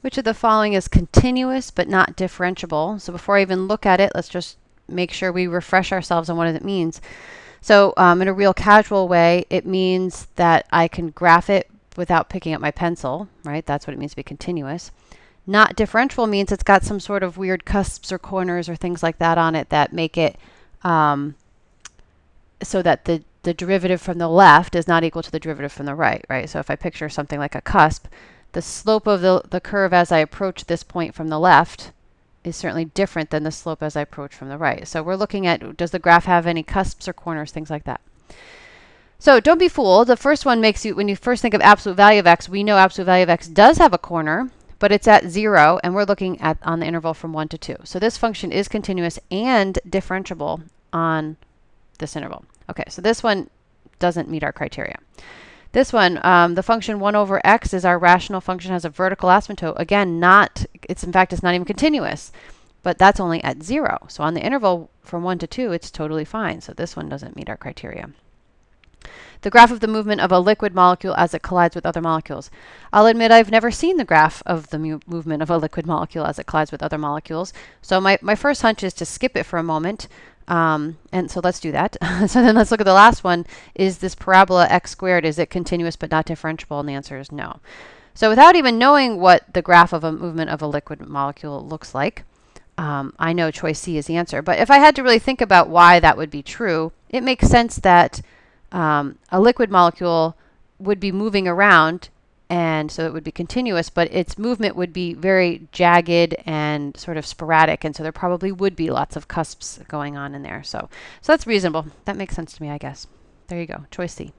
Which of the following is continuous but not differentiable? So before I even look at it, let's just make sure we refresh ourselves on what it means. So in a real casual way, it means that I can graph it without picking up my pencil, right? That's what it means to be continuous. Not differentiable means it's got some sort of weird cusps or corners or things like that on it that make it so that the derivative from the left is not equal to the derivative from the right, right? So if I picture something like a cusp, the slope of the curve as I approach this point from the left is certainly different than the slope as I approach from the right. So we're looking at, does the graph have any cusps or corners, things like that. So don't be fooled. The first one makes you, when you first think of absolute value of x, we know absolute value of x does have a corner, but it's at 0, and we're looking at on the interval from 1 to 2. So this function is continuous and differentiable on this interval. Okay, so this one doesn't meet our criteria. This one, the function 1 over x is our rational function, has a vertical asymptote. Again, in fact, it's not even continuous, but that's only at 0. So on the interval from 1 to 2, it's totally fine. So this one doesn't meet our criteria. The graph of the movement of a liquid molecule as it collides with other molecules. I'll admit I've never seen the graph of the movement of a liquid molecule as it collides with other molecules. So my first hunch is to skip it for a moment. And so let's do that. So then let's look at the last one. Is this parabola x squared, is it continuous but not differentiable? And the answer is no. So without even knowing what the graph of a movement of a liquid molecule looks like, I know choice C is the answer. But if I had to really think about why that would be true, it makes sense that a liquid molecule would be moving around, and so it would be continuous, but its movement would be very jagged and sort of sporadic, and so there probably would be lots of cusps going on in there. So that's reasonable. That makes sense to me, I guess. There you go, choice C.